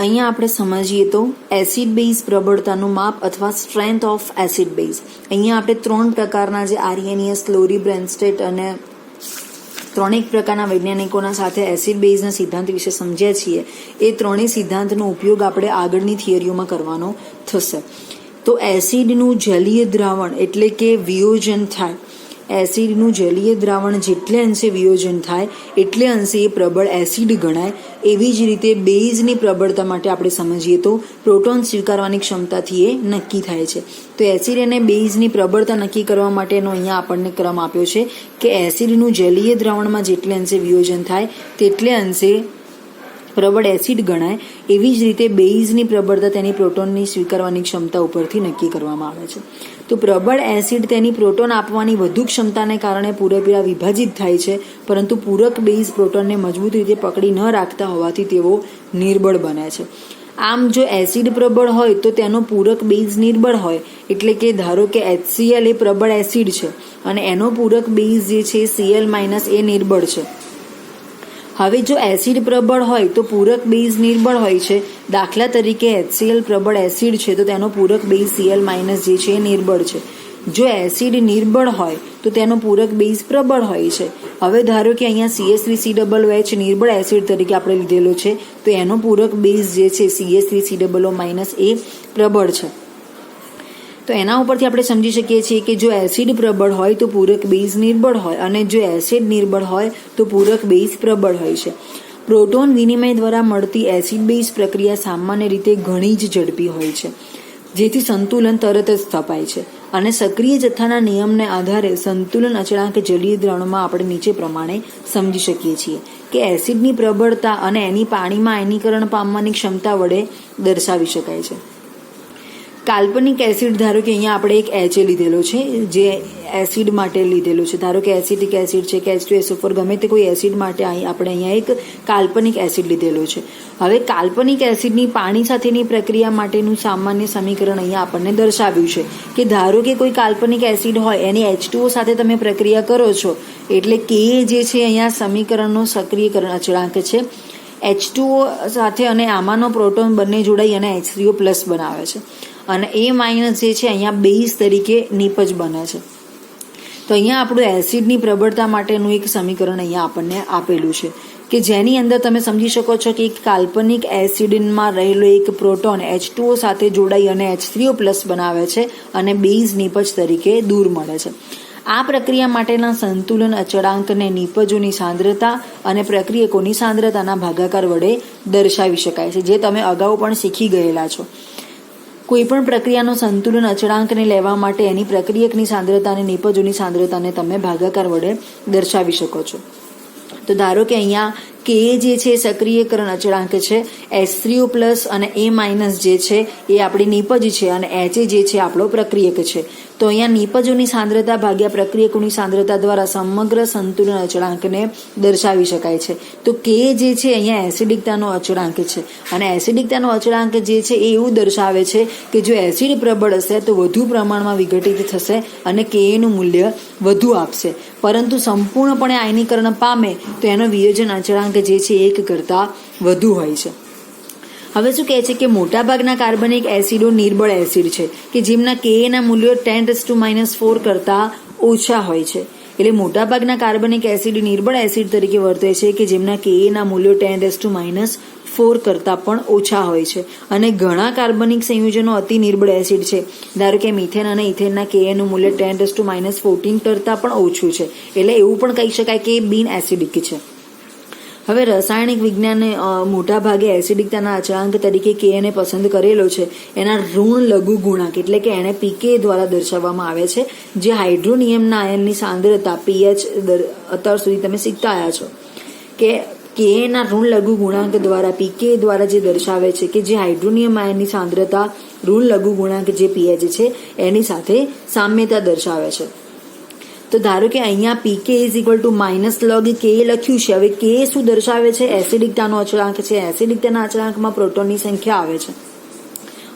અહીંયા આપણે સમજીએ તો એસિડ બેઝ પ્રબળતાનું માપ અથવા સ્ટ્રેન્થ ઓફ એસિડ બેઝ. અહીંયા આપણે 3 પ્રકારના જે આર્યેનિયસ, લોરી, બ્રેનસ્ટેટ અને ત્રણેક પ્રકારના વૈજ્ઞાનિકોના સાથે એસિડ બેઝના સિદ્ધાંત વિશે સમજ્યા છીએ. એ ત્રણેય સિદ્ધાંતનો ઉપયોગ આપણે આગળની થિયરીઓમાં કરવાનો થશે. તો એસિડનું જલીય દ્રાવણ એટલે કે વિયોજન થાય, એસિડનું જલીય દ્રાવણ જેટલે અંશે વિયોજન થાય એટલે અંશે એ પ્રબળ એસિડ ગણાય. એવી જ રીતે બેઝની પ્રબળતા માટે આપણે સમજીએ તો પ્રોટોન સ્વીકારવાની ક્ષમતાથી એ નક્કી થાય છે. તો એસિડ અને બેઝની પ્રબળતા નક્કી કરવા માટેનો અહીંયા આપણને ક્રમ આપ્યો છે કે એસિડનું જલીય દ્રાવણમાં જેટલે અંશે વિયોજન થાય તેટલે અંશે પ્રબળ એસિડ ગણાય. એવી જ રીતે બેઝની પ્રબળતા તેની પ્રોટોનની સ્વીકારવાની ક્ષમતા ઉપરથી નક્કી કરવામાં આવે છે. તો પ્રબળ એસિડ તેની પ્રોટોન આપવાની વધુ ક્ષમતાને કારણે પૂરેપૂરા વિભાજિત થાય છે, પરંતુ પૂરક બેઝ પ્રોટોનને મજબૂત રીતે પકડી ન રાખતા હોવાથી તેઓ નિર્બળ બને છે. આમ જો એસિડ પ્રબળ હોય તો તેનો પૂરક બેઝ નિર્બળ હોય, એટલે કે ધારો કે HCl એ પ્રબળ એસિડ છે અને એનો પૂરક બેઝ જે છે Cl- એ નિર્બળ છે. હવે જો એસિડ પ્રબળ હોય તો પૂરક બેઝ નિર્બળ હોય છે. દાખલા તરીકે HCl પ્રબળ એસિડ છે તો તેનો પૂરક બેઝ Cl- જે છે એ નિર્બળ છે. જો એસિડ નિર્બળ હોય તો તેનો પૂરક બેઝ પ્રબળ હોય છે. હવે ધારો કે અહીંયા CH3COOH નિર્બળ એસિડ તરીકે આપણે લીધેલો છે તો એનો પૂરક બેઝ જે છે CH3COO- એ પ્રબળ છે. તો એના ઉપરથી આપણે સમજી શકીએ છીએ કે જો એસિડ પ્રબળ હોય તો પૂરક બેઝ નિર્બળ હોય અને જો એસિડ નિર્બળ હોય તો પૂરક બેઝ પ્રબળ હોય છે. પ્રોટોન વિનિમય દ્વારા મળતી એસિડ બેઝ પ્રક્રિયા સામાન્ય રીતે ઘણી જ ઝડપી હોય છે, જેથી સંતુલન તરત જ સ્થપાય છે. અને સક્રિય જથ્થાના નિયમને આધારે સંતુલન અચળાંક જલીય દ્રાવણમાં આપણે નીચે પ્રમાણે સમજી શકીએ છીએ કે એસિડની પ્રબળતા અને એની પાણીમાં આયનીકરણ પામવાની ક્ષમતા વડે દર્શાવી શકાય છે. કાલ્પનિક એસિડ ધારો કે અહીંયા આપણે એક HA લીધેલો છે, જે એસિડ માટે લીધેલો છે. ધારો કે એસિટિક એસિડ છે કે H2SO4 ગમે તે કોઈ એસિડ માટે આપણે અહીંયા એક કાલ્પનિક એસિડ લીધેલો છે. હવે કાલ્પનિક એસિડની પાણી સાથેની પ્રક્રિયા માટેનું સામાન્ય સમીકરણ અહીંયા આપણને દર્શાવ્યું છે કે ધારો કે કોઈ કાલ્પનિક એસિડ હોય એની H2O સાથે તમે પ્રક્રિયા કરો છો એટલે Ka જે છે અહીંયા સમીકરણનો સક્રિયકરણ અચળાંક છે. H2O સાથે અને આમાંનો પ્રોટોન બંને જોડાઈ અને H3O+ બનાવે છે અને A- જે છે અહીંયા બેઝ તરીકે નિપજ બને છે. તો અહીંયા આપણું એસિડની પ્રબળતા માટેનું એક સમીકરણ અહીંયા આપણને આપેલું છે કે જેની અંદર તમે સમજી શકો છો કે એક કાલ્પનિક એસિડમાં રહેલો એક પ્રોટોન H2O સાથે જોડાઈ અને H3O+ બનાવે છે અને બેઝ નિપજ તરીકે દૂર મળે છે. આ પ્રક્રિયા માટેના સંતુલન અચળાંકને નિપજોની સાંદ્રતા અને પ્રક્રિયકોની સાંદ્રતાના ભાગાકાર વડે દર્શાવી શકાય છે, જે તમે અગાઉ પણ શીખી ગયેલા છો. કોઈપણ પ્રક્રિયાનો સંતુલન અચળાંકને લેવા માટે એની પ્રક્રિયકની સાંદ્રતા અને નિપજોની સાંદ્રતાને તમે ભાગાકાર વડે દર્શાવી શકો છો. તો ધારો કે અહીંયા Ka જે છે સક્રિયકરણ અચળાંક છે, H3O+ અને A- જે છે એ આપણી નિપજ છે અને HA જે છે આપણો પ્રક્રિયક છે. તો અહીંયા નિપજોની સાંદ્રતા ભાગ્યા પ્રક્રિયકોની સાંદ્રતા દ્વારા સમગ્ર સંતુલન અચળાંકને દર્શાવી શકાય છે. તો K જે છે અહીંયા એસિડિકતાનો અચળાંક છે અને એસિડિકતાનો અચળાંક જે છે એ એવું દર્શાવે છે કે જો એસિડ પ્રબળ હશે તો વધુ પ્રમાણમાં વિઘટિત થશે અને Ka નું મૂલ્ય વધુ આપશે, પરંતુ સંપૂર્ણપણે આયનીકરણ પામે તો એનો વિયોજન અચળાંક જે છે 1 કરતાં વધુ હોય છે. હવે શું કહે છે કે મોટાભાગના કાર્બનિક એસિડો નિર્બળ એસિડ છે કે જેમના Ka ના મૂલ્યો 10⁻⁴ કરતાં ઓછા હોય છે. એટલે મોટાભાગના કાર્બનિક એસિડ નિર્બળ એસિડ તરીકે વર્તે છે કે જેમના Ka ના મૂલ્યો 10⁻⁴ કરતાં પણ ઓછા હોય છે. અને ઘણા કાર્બનિક સંયોજનો અતિ નિર્બળ એસિડ છે. ધારો કે મિથેન અને ઇથેનના Ka નું મૂલ્ય 10⁻14 કરતાં પણ ઓછું છે. એટલે એવું પણ કહી શકાય કે બિન એસિડિક છે. હવે રાસાયણિક વિજ્ઞાને મોટા ભાગે એસિડિકતાના અચળાંક તરીકે Ka ને પસંદ કરેલો છે. એના ઋણ લઘુ ગુણાંક એટલે કે એને pK દ્વારા દર્શાવવામાં આવે છે, જે હાઇડ્રોનિયમના આયનની સાંદ્રતા pH અત્યાર સુધી તમે શીખતા આવ્યા છો કે Ka ના ઋણ લઘુ ગુણાંક દ્વારા pK દ્વારા જે દર્શાવે છે કે જે હાઇડ્રોનિયમ આયનની સાંદ્રતા ઋણ લઘુ ગુણાંક જે pH છે એની સાથે સામ્યતા દર્શાવે છે. તો ધારો કે અહીંયા pK -log Ka લખ્યું છે. હવે Ka શું દર્શાવે છે? એસિડિકતાનો અચળાંક છે. એસિડિકતાના અચળાંકમાં પ્રોટોનની સંખ્યા આવે છે.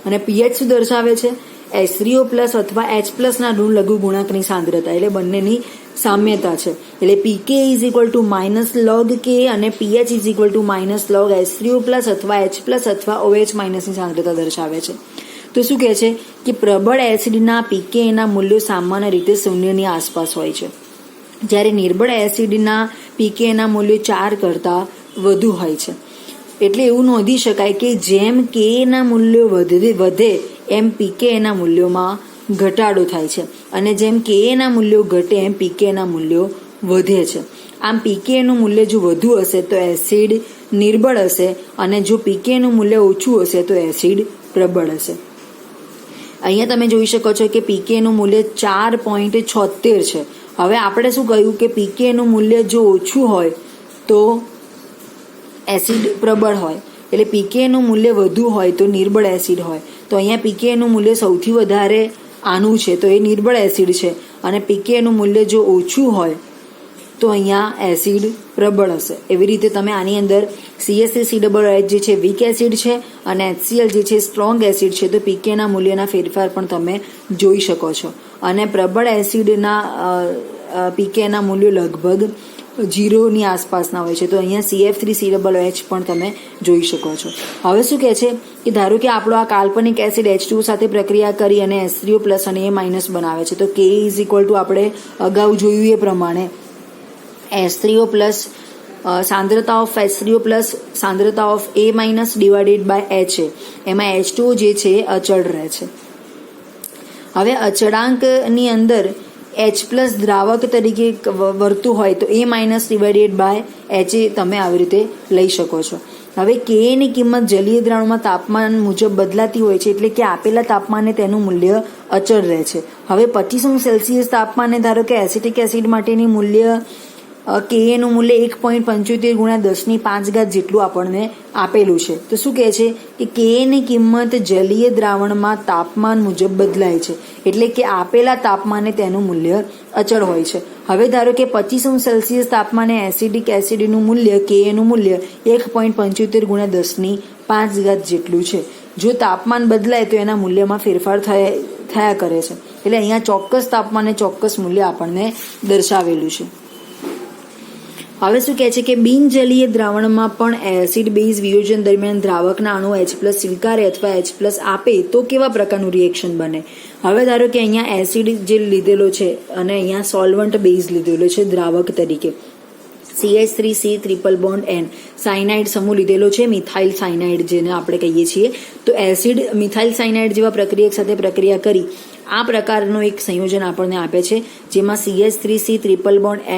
અને pH શું દર્શાવે છે? H3O+ અથવા H+ ના ઋણ લઘુ ગુણાંકની સાંદ્રતા, એટલે બંનેની સામ્યતા છે. એટલે pK is equal to minus log K અને pH is equal to minus log H3O plus અથવા H અથવા OH માઇનસની સાંદ્રતા દર્શાવે છે. તો શું કહે છે કે પ્રબળ એસિડના પીકેના મૂલ્યો સામાન્ય રીતે શૂન્યની આસપાસ હોય છે, જ્યારે નિર્બળ એસિડના પીકેના મૂલ્યો 4 કરતાં વધુ હોય છે. એટલે એવું નોંધી શકાય કે જેમ કેના મૂલ્યો વધે એમ પીકેના મૂલ્યોમાં ઘટાડો થાય છે અને જેમ કેના મૂલ્યો ઘટે એમ પીકેના મૂલ્યો વધે છે. આમ પીકેનું મૂલ્ય જો વધુ હશે તો એસિડ નિર્બળ હશે અને જો પીકેનું મૂલ્ય ઓછું હશે તો એસિડ પ્રબળ હશે. અહીંયા તમે જોઈ શકો છો કે પીકેનું મૂલ્ય 4.76 છે. હવે આપણે શું કહ્યું કે પીકેનું મૂલ્ય જો ઓછું હોય તો એસિડ પ્રબળ હોય, એટલે પીકેનું મૂલ્ય વધુ હોય તો નિર્બળ એસિડ હોય. તો અહીંયા પીકેનું મૂલ્ય સૌથી વધારે આનું છે તો એ નિર્બળ એસિડ છે, અને પીકેનું મૂલ્ય જો ઓછું હોય તો અહીંયા એસિડ પ્રબળ હશે. એવી રીતે તમે આની અંદર CH3COOH જે છે વીક એસિડ છે અને HCl જે છે સ્ટ્રોંગ એસિડ છે, તો પીકેના મૂલ્યના ફેરફાર પણ તમે જોઈ શકો છો. અને પ્રબળ એસિડના પીકેના મૂલ્યો લગભગ 0ની આસપાસના હોય છે. તો અહીંયા CF3COOH પણ તમે જોઈ શકો છો. હવે શું કહે છે કે ધારો કે આપણો આ કાલ્પનિક એસિડ H2 સાથે પ્રક્રિયા કરી અને H3O પ્લસ અને A માઇનસ બનાવે છે. તો K ઇઝ ઇક્વલ ટુ આપણે અગાઉ જોયું એ પ્રમાણે H3O પ્લસ સાંદ્રતા ઓફ H3O પ્લસ સાંદ્રતા of A minus divided by HA. એમાં H2O જે છે એ અચળ રહે છે. હવે અચળાંકની અંદર H પ્લસ દ્રાવક તરીકે વર્તું હોય તો A minus divided by HA તમે આવી રીતે લઈ શકો છો. હવે K ની કિંમત જલીય દ્રાવણમાં તાપમાન મુજબ બદલાતી હોય છે, એટલે કે આપેલા તાપમાને તેનું મૂલ્ય અચળ રહે છે. હવે 25°C તાપમાને ધારો કે એસિટિક એસિડ માટેની મૂલ્ય Ka નું મૂલ્ય 1.75 ગુણ્યા 10⁵ જેટલું આપણને આપેલું છે. તો શું કહે છે કે Ka ની કિંમત જલીય દ્રાવણમાં તાપમાન મુજબ બદલાય છે, એટલે કે આપેલા તાપમાને તેનું મૂલ્ય અચળ હોય છે. હવે ધારો કે 25°C તાપમાને એસિડિક એસિડનું મૂલ્ય Ka નું મૂલ્ય 1.75 ગુણ્યા 10⁵ જેટલું છે. જો તાપમાન બદલાય તો એના મૂલ્યમાં ફેરફાર થયા કરે છે. એટલે અહીંયા ચોક્કસ તાપમાને ચોક્કસ મૂલ્ય આપણને દર્શાવેલું છે. હવે શું કહે છે કે બિનજલીય દ્રાવણમાં પણ એસિડ બેઝ વિયોજન દરમિયાન દ્રાવકના અણુ H+ સ્વીકારે અથવા H+ આપે તો કેવા પ્રકારનું રિએક્શન બને. હવે ધારો કે અહીંયા એસિડ જે લીધેલો છે અને અહીંયા સોલ્વન્ટ બેઝ લીધેલો છે દ્રાવક તરીકે, CH3C triple bond N cyanide સમૂહ લીધેલો છે, મિથાઇલ સાયનાઇડ જેને આપણે કહીએ છીએ. તો એસિડ મિથાઇલ સાયનાઇડ જેવા પ્રક્રિયક સાથે પ્રક્રિયા કરી આ પ્રકારનું એક સંયોજન આપણને આપે છે, જેમાં CH3C ટ્રિપલ બોન્ડ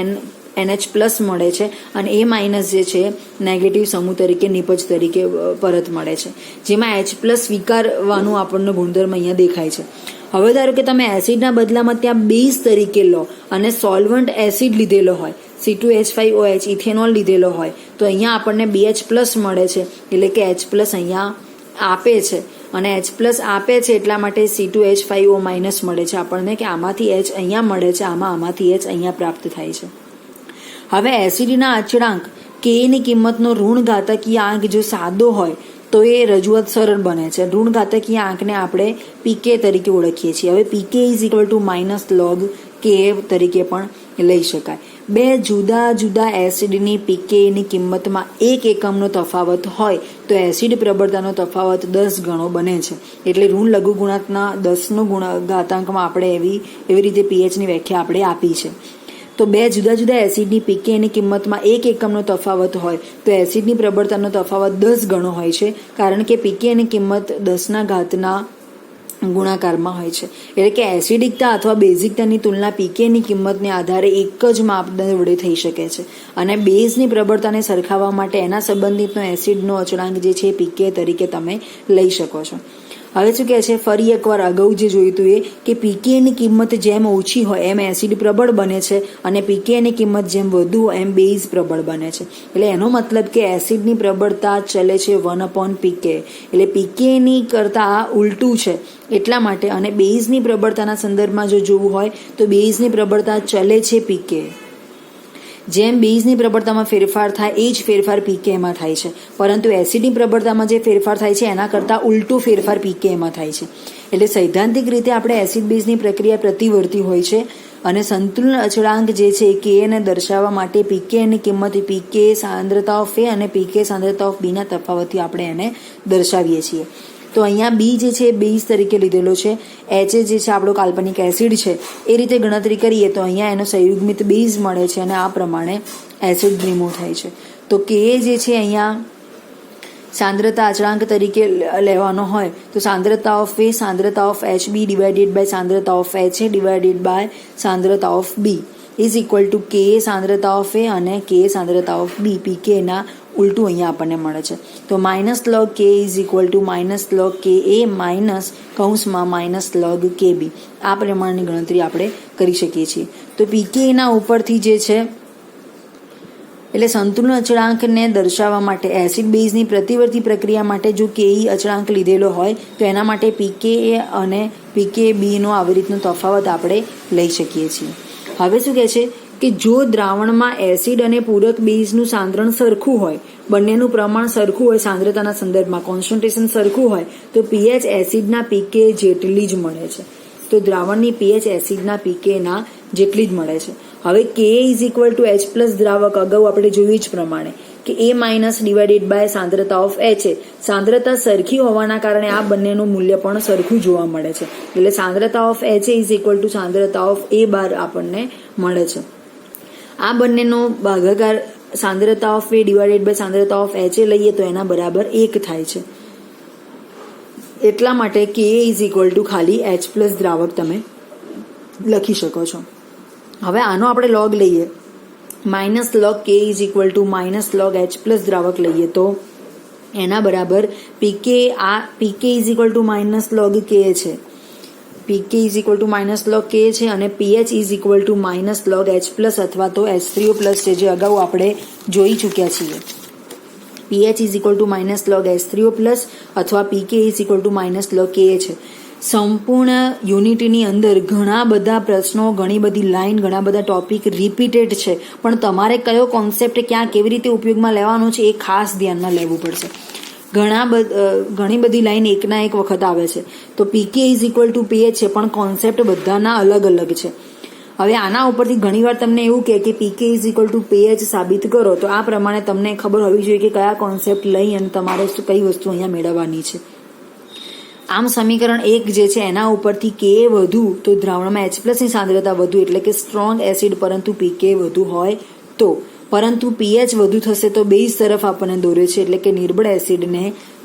NH+ મળે છે અને A માઇનસ જે છે નેગેટિવ સમૂહ તરીકે નિપજ તરીકે પરત મળે છે, જેમાં H+ સ્વીકારવાનું આપણનો ગુણધર્મ અહીંયા દેખાય છે. હવે ધારો કે તમે એસિડના બદલામાં ત્યાં બેઝ તરીકે લો અને સોલ્વન્ટ એસિડ લીધેલો હોય, C2H5OH ઇથેનોલ લીધેલો હોય, તો અહીંયા આપણને BH+ મળે છે, એટલે કે H+ અહીંયા આપે છે અને H+ આપે છે એટલા માટે C2H5O- મળે છે આપણને, કે આમાંથી H અહીંયા મળે છે, આમાંથી H અહીંયા પ્રાપ્ત થાય છે. હવે એસિડના અચળાંક K ની કિંમતનો ઋણઘાતકીય આંક જો સાદો હોય તો એ રજૂઆત સરળ બને છે. ઋણઘાતકીય આંકને આપણે PK તરીકે ઓળખીએ છીએ. હવે PK is equal to minus log Ka તરીકે પણ લઈ શકાય. બે જુદા જુદા એસિડની PK ની કિંમતમાં 1 એકમનો તફાવત હોય તો એસિડ પ્રબળતાનો તફાવત 10 ગણો બને છે. એટલે ઋણ લઘુગુણાંકના 10 ઘાતાંકમાં આપણે એવી રીતે pH ની વ્યાખ્યા આપણે આપી છે. તો બે જુદા જુદા એસિડની PK ની કિંમતમાં 1 એકમનો તફાવત હોય તો એસિડની પ્રબળતાનો તફાવત 10 ગણો હોય છે, કારણ કે PK ની કિંમત 10⁻⁴ ગુણાકારમાં હોય છે. એટલે કે એસિડિકતા અથવા બેઝિકતાની તુલના PK ની કિંમતને આધારે એક જ માપદંડ વડે થઈ શકે છે, અને બેઝની પ્રબળતાને સરખાવવા માટે એના સંબંધિતનો એસિડનો અચળાંક જે છે PK તરીકે તમે લઈ શકો છો. હવે શું કહે છે, ફરી એકવાર અગાઉ જે જોયું હતું એ કે PK ની કિંમત જેમ ઓછી હોય એમ એસિડ પ્રબળ બને છે અને PK ની કિંમત જેમ વધુ હોય એમ બેઝ પ્રબળ બને છે. એટલે એનો મતલબ કે એસિડની પ્રબળતા ચલે છે 1/PK, એટલે PK ની કરતાં ઉલટું છે એટલા માટે. અને બેઝની પ્રબળતાના સંદર્ભમાં જો જોવું હોય તો બેઝની પ્રબળતા ચલે છે PK. જેમ બેઝની પ્રબળતામાં ફેરફાર થાય એ જ ફેરફાર PKમાં થાય છે, પરંતુ એસિડની પ્રબળતામાં જે ફેરફાર થાય છે એના કરતાં ઉલટું ફેરફાર PKમાં થાય છે. એટલે સૈદ્ધાંતિક રીતે આપણે એસિડ બેઝની પ્રક્રિયા પ્રતિવર્તી હોય છે, અને સંતુલન અચળાંક જે છે કે એને દર્શાવવા માટે પીકે ની કિંમત પીકે સાંદ્રતા ઓફ એ અને પીકે સાંદ્રતા ઓફ બીના તફાવતથી આપણે એને દર્શાવીએ છીએ. તો અહીંયા બી જે છે બેઝ તરીકે લીધેલો છે, એચ જે છે આપણો કાલ્પનિક એસિડ છે, એ રીતે ગણતરી કરીએ તો અહીંયા એનો સંયુગ્મિત બેઝ મળે છે અને આ પ્રમાણે એસિડ રિમૂવ થાય છે. તો કે જે છે અહીંયા સાંદ્રતા અચળાંક તરીકે લેવાનો હોય તો સાંદ્રતા ઓફ એ સાંદ્રતા of H B divided by સાંદ્રતા of H A divided by સાંદ્રતા of B is equal to K સાંદ્રતા ઓફ એ અને કે સાંદ્રતા ઓફ બી પીકેના ઉલટું અહીંયા આપણને મળે છે. તો minus log K is equal to minus log કે એ માઇનસ કૌંસમાં માઇનસ લોગ કે બી. આ પ્રમાણની ગણતરી આપણે કરી શકીએ છીએ. તો પીકેના ઉપરથી જે છે એટલે સંતુલન અચળાંકને દર્શાવવા માટે એસિડ બેઝની પ્રતિવર્તી પ્રક્રિયા માટે જો કેઈ અચળાંક લીધેલો હોય તો એના માટે પીકે અને પીકે બીનો આવી રીતનો તફાવત આપણે લઈ શકીએ છીએ. હવે શું કહે છે કે જો દ્રાવણમાં એસિડ અને પૂરક બેઝનું સાંદ્રણ સરખું હોય, બંનેનું પ્રમાણ સરખું હોય, સાંદ્રતાના સંદર્ભમાં કોન્સન્ટ્રેશન સરખું હોય તો પીએચ એસિડના પીકે જેટલી જ મળે છે. તો દ્રાવણની પીએચ એસિડના પીકેના જેટલી જ મળે છે. હવે K is equal to H plus દ્રાવક અગાઉ આપણે જોયું જ પ્રમાણે કે એ માઇનસ ડિવાઇડેડ બાય સાંદ્રતા ઓફ એચ એ. સાંદ્રતા સરખી હોવાના કારણે આ બંનેનું મૂલ્ય પણ સરખું જોવા મળે છે. એટલે સાંદ્રતા of H A is equal two સાંદ્રતા ઓફ એ બાર આપણને મળે છે. આ બંનેનો ભાગાકાર સાંદ્રતા ઓફ એ ડિવાઇડેડ બાય સાંદ્રતા ઓફ એચ એ લઈએ તો એના બરાબર 1 થાય છે. એટલા માટે કે ઇઝ ઇક્વલ ટુ ખાલી એચ પ્લસ દ્રાવક તમે લખી શકો છો. હવે આનો આપણે લોગ લઈએ, minus log K is equal to minus log H plus દ્રાવક લઈએ તો એના બરાબર pK is equal to minus log K છે, pK is equal to minus log K છે અને pH is equal to minus log H plus અથવા તો H3O પ્લસ છે જે અગાઉ આપણે જોઈ ચૂક્યા છીએ. PH is equal to minus log H3O plus અથવા pK is equal to minus log K છે. સંપૂર્ણ યુનિટની અંદર ઘણા બધા પ્રશ્નો, ઘણી બધી લાઈન, ઘણા બધા ટોપિક રિપીટેડ છે, પણ તમારે કયો કોન્સેપ્ટ ક્યાં કેવી રીતે ઉપયોગમાં લેવાનો છે એ ખાસ ધ્યાનમાં લેવું પડશે. ઘણી બધી લાઈન એકના એક વખત આવે છે. તો pK is equal to pH છે પણ કોન્સેપ્ટ બધાના અલગ અલગ છે. હવે આના ઉપરથી ઘણીવાર તમને એવું કહે કે pK is equal to pH સાબિત કરો, તો આ પ્રમાણે તમને ખબર હોવી જોઈએ કે કયા કોન્સેપ્ટ લઈ અને તમારે કઈ વસ્તુ અહીંયા મેળવવાની છે. આમ સમીકરણ 1 જે છે એના ઉપરથી કે વધુ તો દ્રાવણમાં એચ પ્લસની સાંદ્રતા વધુ એટલે કે સ્ટ્રોંગ એસિડ, પરંતુ પીકે વધુ હોય તો, પરંતુ પીએચ વધુ થશે તો બેઝ તરફ આપણને દોરે છે એટલે કે નિર્બળ એસિડને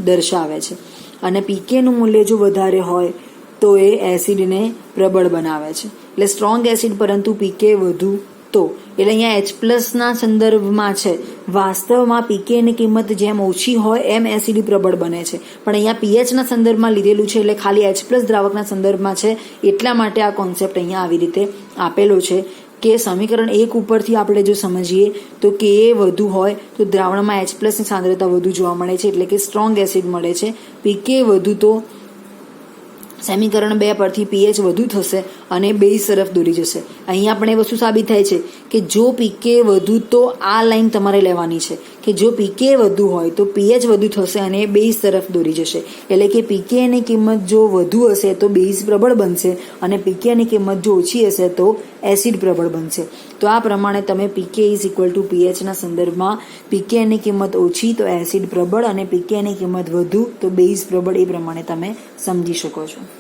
દર્શાવે છે. અને પીકેનું મૂલ્ય જો વધારે હોય તો એ એસિડને પ્રબળ બનાવે છે. એટલે સ્ટ્રોંગ એસિડ પરંતુ પીકે વધુ તો, એટલે અહીંયા એચ પ્લસના સંદર્ભમાં છે. વાસ્તવમાં પીકેની કિંમત જેમ ઓછી હોય એમ એસિડ પ્રબળ બને છે, પણ અહીંયા પીએચના સંદર્ભમાં લીધેલું છે એટલે ખાલી એચ પ્લસ દ્રાવકના સંદર્ભમાં છે. એટલા માટે આ કોન્સેપ્ટ અહીંયા આવી રીતે આપેલો છે કે સમીકરણ 1 ઉપરથી આપણે જો સમજીએ તો કે વધુ હોય તો દ્રાવણમાં એચ પ્લસની સાંદ્રતા વધુ જોવા મળે છે એટલે કે સ્ટ્રોંગ એસિડ મળે છે. પીકે વધુ તો સમીકરણ 2 પરથી પીએચ વધુ થશે અને બેઝ તરફ દોરી જશે. અહીંયા પણ એ વસ્તુ સાબિત થાય છે કે જો પીકે વધુ તો આ લાઈન તમારે લેવાની છે કે જો પીકે વધુ હોય તો પીએચ વધુ થશે અને બેઝ તરફ દોરી જશે. એટલે કે પીકેની કિંમત જો વધુ હશે તો બેઝ પ્રબળ બનશે અને પીકેની કિંમત જો ઓછી હશે તો એસિડ પ્રબળ બનશે. તો આ પ્રમાણે તમે પીકે ઇઝ ઇક્વલ ટુ પીએચના સંદર્ભમાં પીકેની કિંમત ઓછી તો એસિડ પ્રબળ અને પીકેની કિંમત વધુ તો બેઝ પ્રબળ, એ પ્રમાણે તમે સમજી શકો છો.